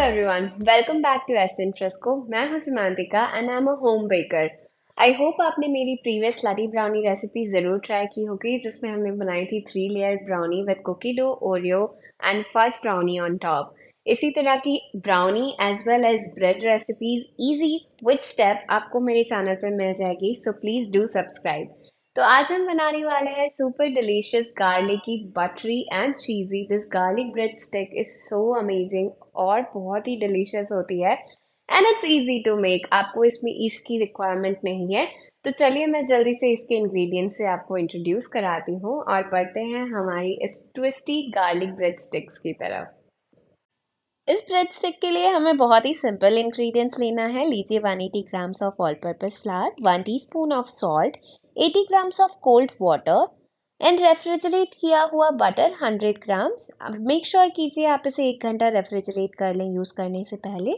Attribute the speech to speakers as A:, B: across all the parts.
A: everyone, welcome back to Essence Fresco. मैं हूं सिमांतिका and I'm a home baker. I hope आपने मेरी previous slutty brownie recipe ज़रूर try की होगी जिसमें हमने बनाई थी 3 layer brownie with cookie dough, Oreo and fudge brownie on top. इसी तरह की brownie as well as bread recipes easy with step आपको मेरे चैनल पर मिल जाएगी, so please do subscribe. तो आज हम बनाने वाले हैं super delicious garlicky buttery and cheesy this garlic bread stick is so amazing और बहुत ही डिलीशियस होती है and it's easy to make. आपको इसमें ईस्ट की रिक्वायरमेंट नहीं है। तो चलिए मैं जल्दी से इसके इंग्रेडिएंट्स से आपको इंट्रोड्यूस कराती हूँ और पढ़ते हैं हमारी इस ट्विस्टी गार्लिक ब्रेड स्टिक्स की तरफ। इस ब्रेड स्टिक के लिए हमें बहुत ही सिंपल इंग्रेडिएंट्स लेना है। लीजिए 180 grams of all purpose flour, 1 teaspoon of salt, 80 grams of cold water and refrigerate किया हुआ बटर 100 ग्राम्स। मेक श्योर कीजिए आप इसे 1 घंटा रेफ्रिजरेट कर लें यूज़ करने से पहले।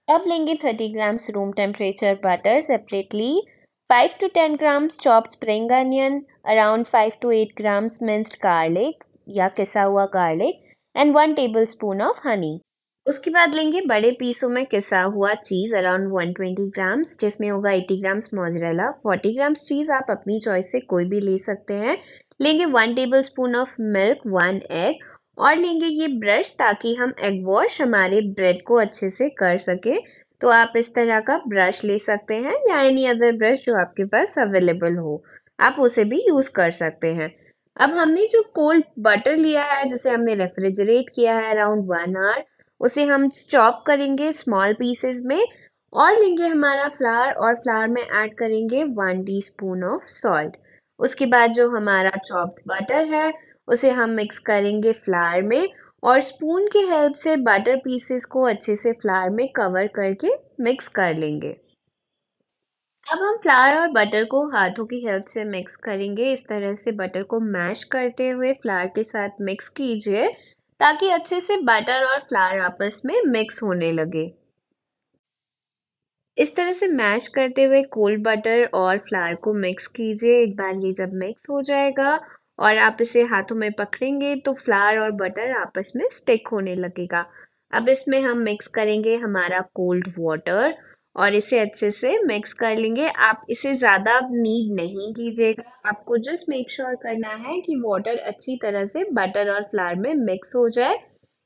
A: अब लेंगे 30 grams room temperature butter separately, 5 to 10 grams chopped spring onion, around 5 to 8 grams minced garlic या किसा हुआ garlic and 1 table spoon of honey. उसके बाद लेंगे बड़े पीसों में किसा हुआ चीज़ अराउंड 120 ग्राम्स जिसमें होगा 80 ग्राम्स मोज़रेला, 40 ग्राम्स चीज़ आप अपनी चॉइस से कोई भी ले सकते हैं। लेंगे 1 table spoon of milk, 1 egg और लेंगे ये ब्रश ताकि हम एग वॉश हमारे ब्रेड को अच्छे से कर सके। तो आप इस तरह का ब्रश ले सकते हैं या एनी अदर ब्रश जो आपके पास अवेलेबल हो, आप उसे भी यूज़ कर सकते हैं। अब हमने जो कोल्ड बटर लिया है जिसे हमने रेफ्रिजरेट किया है अराउंड 1 आवर, उसे हम चॉप करेंगे स्मॉल पीसेस में और लेंगे हमारा फ्लावर और फ्लावर में ऐड करेंगे 1 टीस्पून ऑफ सॉल्ट। उसके बाद जो हमारा चॉप्ड बटर है उसे हम मिक्स करेंगे फ्लावर में और स्पून की हेल्प से बटर पीसेस को अच्छे से फ्लावर में कवर करके मिक्स कर लेंगे। अब हम फ्लावर और बटर को हाथों की हेल्प से मिक्स करेंगे। इस तरह से बटर को मैश करते हुए फ्लावर के साथ मिक्स कीजिए ताकि अच्छे से बटर और फ्लावर आपस में मिक्स होने लगे। इस तरह से मैश करते हुए कोल्ड बटर और फ्लावर को मिक्स कीजिए। एक बार ये जब मिक्स हो जाएगा और आप इसे हाथों में पकड़ेंगे तो फ्लावर और बटर आपस में स्टिक होने लगेगा। अब इसमें हम मिक्स करेंगे हमारा कोल्ड वाटर और इसे अच्छे से मिक्स कर लेंगे। आप इसे ज़्यादा नीड नहीं कीजिएगा, आपको जस्ट मेक श्योर करना है कि वाटर अच्छी तरह से बटर और फ्लावर में मिक्स हो जाए।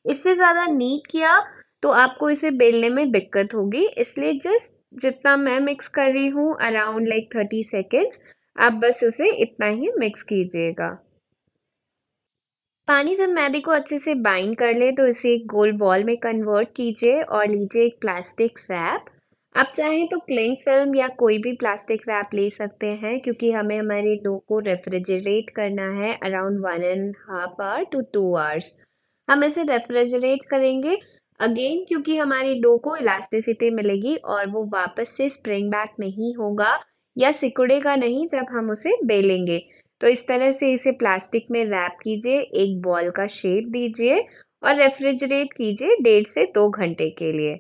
A: इससे ज़्यादा नीड किया तो आपको इसे बेलने में दिक्कत होगी, इसलिए जस्ट जितना मैं मिक्स कर रही हूँ अराउंड लाइक 30 सेकेंड्स, आप बस उसे इतना ही मिक्स कीजिएगा। पानी जब मैदे को अच्छे से बाइंड कर ले तो इसे एक गोल बॉल में कन्वर्ट कीजिए और लीजिए एक प्लास्टिक रैप। आप चाहें तो क्लिंग फिल्म या कोई भी प्लास्टिक रैप ले सकते हैं क्योंकि हमें हमारे डो को रेफ्रिजरेट करना है अराउंड 1.5 hour to 2 hours। हम इसे रेफ्रिजरेट करेंगे अगेन क्योंकि हमारी डो को इलास्टिसिटी मिलेगी और वो वापस से स्प्रिंग बैक नहीं होगा या सिकुड़ेगा नहीं जब हम उसे बेलेंगे। तो इस तरह से इसे प्लास्टिक में रैप कीजिए, एक बॉल का शेप दीजिए और रेफ्रिजरेट कीजिए 1.5 से 2 घंटे के लिए।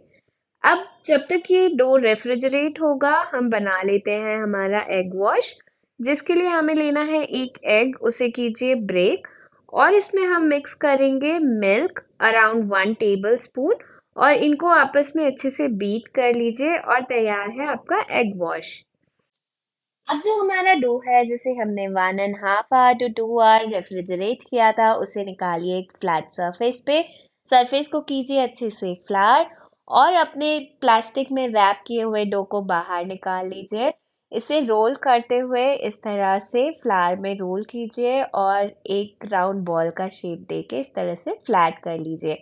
A: अब जब तक ये डो रेफ्रिजरेट होगा हम बना लेते हैं हमारा एग वॉश, जिसके लिए हमें लेना है एक एग, उसे कीजिए ब्रेक और इसमें हम मिक्स करेंगे मिल्क अराउंड 1 टेबल स्पून और इनको आपस में अच्छे से बीट कर लीजिए और तैयार है आपका एग वॉश। अब जो हमारा डो है जिसे हमने 1.5 hour to 2 hour रेफ्रिजरेट किया था उसे निकालिए एक फ्लैट सरफेस पे। सरफेस को कीजिए अच्छे से फ्लैट और अपने प्लास्टिक में रैप किए हुए डो को बाहर निकाल लीजिए। इसे रोल करते हुए इस तरह से फ्लावर में रोल कीजिए और एक राउंड बॉल का शेप देके इस तरह से फ्लैट कर लीजिए।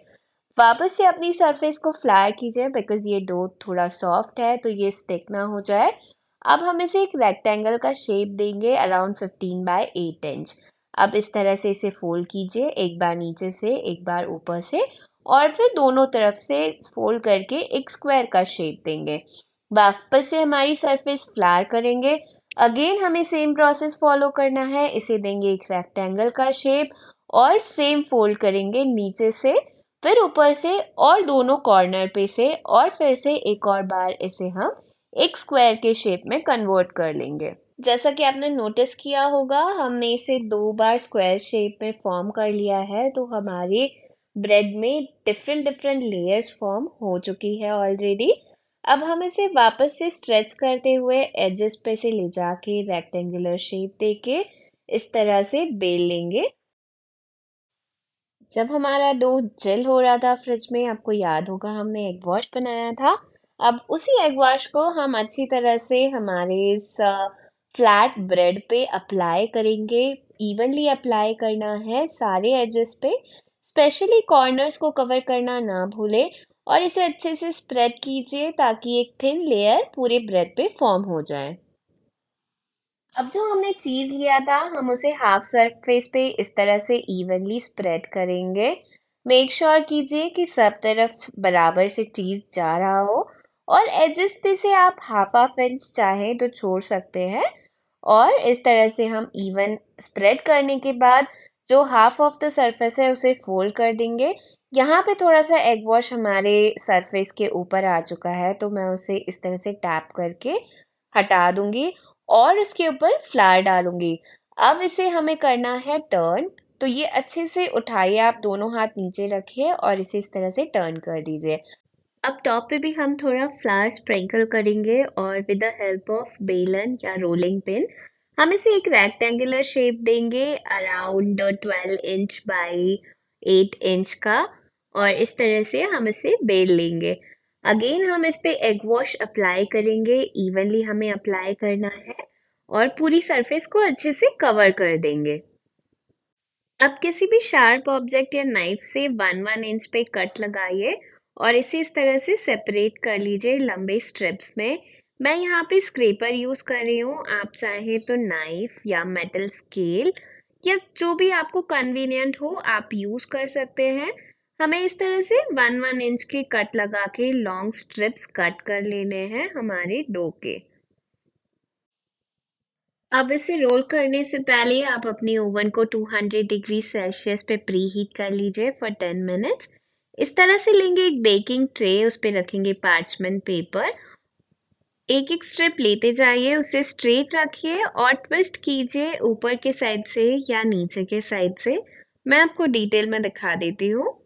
A: वापस से अपनी सरफेस को फ्लैट कीजिए बिकॉज ये डो थोड़ा सॉफ्ट है तो ये स्टिक ना हो जाए। अब हम इसे एक रेक्टेंगल का शेप देंगे अराउंड 15 by 8 इंच। अब इस तरह से इसे फोल्ड कीजिए, एक बार नीचे से एक बार ऊपर से और फिर दोनों तरफ से फोल्ड करके एक स्क्वायर का शेप देंगे। वापस से हमारी सरफेस फ्लैट करेंगे। अगेन हमें सेम प्रोसेस फॉलो करना है, इसे देंगे एक रेक्टेंगल का शेप और सेम फोल्ड करेंगे नीचे से फिर ऊपर से और दोनों कॉर्नर पे से और फिर से एक और बार इसे हम एक स्क्वायर के शेप में कन्वर्ट कर लेंगे। जैसा कि आपने नोटिस किया होगा हमने इसे 2 बार स्क्वायर शेप में फॉर्म कर लिया है तो हमारी ब्रेड में डिफरेंट डिफरेंट लेयर्स फॉर्म हो चुकी है ऑलरेडी। अब हम इसे वापस से स्ट्रेच करते हुए एजेस पे से ले जाके रेक्टेंगुलर शेप देके इस तरह से बेल लेंगे। जब हमारा डो जिल हो रहा था फ्रिज में, आपको याद होगा हमने एग वॉश बनाया था। अब उसी एग वॉश को हम अच्छी तरह से हमारे इस फ्लैट ब्रेड पे अप्लाई करेंगे। इवनली अप्लाई करना है सारे एजेस पे, स्पेशली कॉर्नर्स को कवर करना ना भूले। और इसे अच्छे से स्प्रेड कीजिए ताकि एक थिन लेयर पूरे ब्रेड पे फॉर्म हो जाए। अब जो हमने चीज़ लिया था हम उसे हाफ सरफेस पे इस तरह से इवनली स्प्रेड करेंगे। मेक श्योर कीजिए कि सब तरफ बराबर से चीज़ जा रहा हो। और एजेस पे से आप हाफ हाफ इंच चाहे तो छोड़ सकते हैं। और इस तरह से हम इवन स्प्रेड करने के बाद जो हाफ ऑफ द सरफेस है उसे फोल्ड कर देंगे। यहाँ पे थोड़ा सा एग वॉश हमारे सरफेस के ऊपर आ चुका है तो मैं उसे इस तरह से टैप करके हटा दूंगी और उसके ऊपर फ्लावर डालूंगी। अब इसे हमें करना है टर्न। तो ये अच्छे से उठाइए, आप दोनों हाथ नीचे रखिए और इसे इस तरह से टर्न कर दीजिए। अब टॉप पे भी हम थोड़ा फ्लावर स्प्रिंकल करेंगे और विद द हेल्प ऑफ बेलन या रोलिंग पिन हम इसे एक रेक्टेंगुलर शेप देंगे अराउंड 12 इंच बाई 8 इंच का। और इस तरह से हम इसे बेल लेंगे। अगेन हम इस पे एग वॉश अप्लाई करेंगे, इवनली हमें अप्लाई करना है और पूरी सरफेस को अच्छे से कवर कर देंगे। अब किसी भी शार्प ऑब्जेक्ट या नाइफ से 1-1 इंच पे कट लगाइए और इसे इस तरह से सेपरेट कर लीजिए लंबे स्ट्रिप्स में। मैं यहाँ पे स्क्रेपर यूज कर रही हूँ, आप चाहे तो नाइफ या मेटल स्केल या जो भी आपको कन्वीनियंट हो आप यूज कर सकते हैं। हमें इस तरह से 1-1 इंच के कट लगा के लॉन्ग स्ट्रिप्स कट कर लेने हैं हमारे डो के। अब इसे रोल करने से पहले आप अपनी ओवन को 200 डिग्री सेल्सियस पे प्री हीट कर लीजिए फॉर 10 मिनट्स। इस तरह से लेंगे एक बेकिंग ट्रे, उस पे रखेंगे पार्चमेंट पेपर। एक एक स्ट्रिप लेते जाइए, उसे स्ट्रेट रखिए और ट्विस्ट कीजिए ऊपर के साइड से या नीचे के साइड से। मैं आपको डिटेल में दिखा देती हूँ।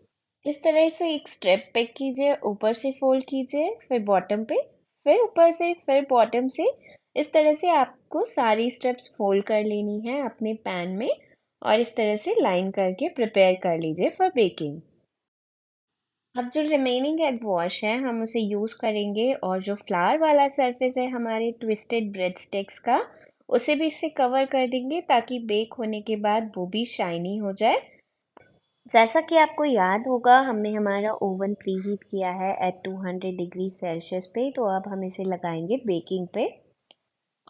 A: इस तरह से एक स्ट्रिप पिक कीजिए, ऊपर से फोल्ड कीजिए, फिर बॉटम पे, फिर ऊपर से, फिर बॉटम से। इस तरह से आपको सारी स्टेप्स फोल्ड कर लेनी है अपने पैन में और इस तरह से लाइन करके प्रिपेयर कर लीजिए फॉर बेकिंग। अब जो रिमेनिंग एग वॉश है हम उसे यूज़ करेंगे और जो फ्लावर वाला सरफेस है हमारे ट्विस्टेड ब्रेड स्टिक्स का, उसे भी इससे कवर कर देंगे ताकि बेक होने के बाद वो भी शाइनी हो जाए। जैसा कि आपको याद होगा हमने हमारा ओवन प्री हीट किया है एट 200 डिग्री सेल्सियस पे, तो अब हम इसे लगाएंगे बेकिंग पे।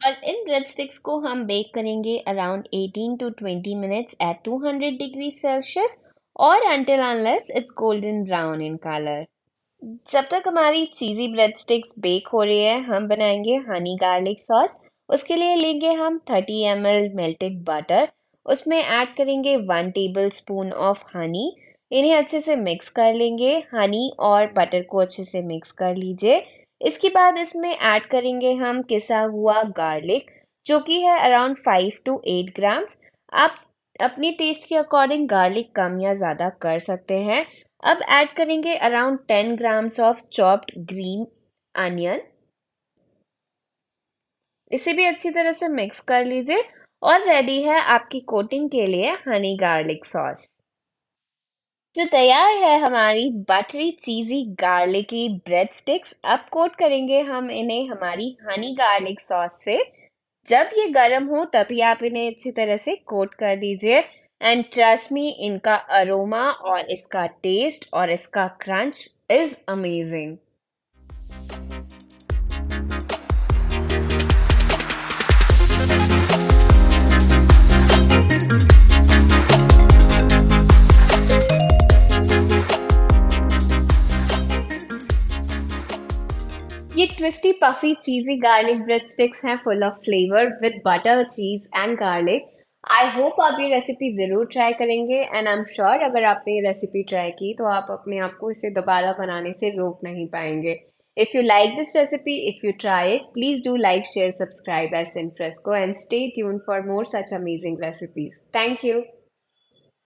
A: और इन ब्रेड स्टिक्स को हम बेक करेंगे around 18 to 20 minutes at 200 degree Celsius और until unless it's golden brown in colour. जब तक हमारी चीज़ी ब्रेड स्टिक्स बेक हो रही है हम बनाएंगे हनी गार्लिक सॉस। उसके लिए लेंगे हम 30 ml मेल्टेड बटर, उसमें ऐड करेंगे 1 टेबल स्पून ऑफ हनी। इन्हें अच्छे से मिक्स कर लेंगे, हनी और बटर को अच्छे से मिक्स कर लीजिए। इसके बाद इसमें ऐड करेंगे हम किसा हुआ गार्लिक जो कि है अराउंड 5 to 8 ग्राम्स। आप अपनी टेस्ट के अकॉर्डिंग गार्लिक कम या ज़्यादा कर सकते हैं। अब ऐड करेंगे around 10 grams of chopped green onion. इसे भी अच्छी तरह से मिक्स कर लीजिए और रेडी है आपकी कोटिंग के लिए हनी गार्लिक सॉस। जो तैयार है हमारी बटरी चीजी गार्लिकी ब्रेड स्टिक्स। अब कोट करेंगे हम इन्हें हमारी हनी गार्लिक सॉस से। जब ये गर्म हो तभी आप इन्हें अच्छी तरह से कोट कर दीजिए। एंड ट्रस्ट मी, इनका अरोमा और इसका टेस्ट और इसका क्रंच इज अमेजिंग। ये twisty puffy cheesy garlic bread sticks हैं full of flavour with butter cheese and garlic. I hope आप ये रेसिपी ज़रूर ट्राई करेंगे एंड आई एम श्योर अगर आपने ये रेसिपी ट्राई की तो आप अपने आप को इसे दोबारा बनाने से रोक नहीं पाएंगे। If you like this recipe, if you try it, please do like share subscribe S in fresco and stay tune for more such amazing recipes. Thank you.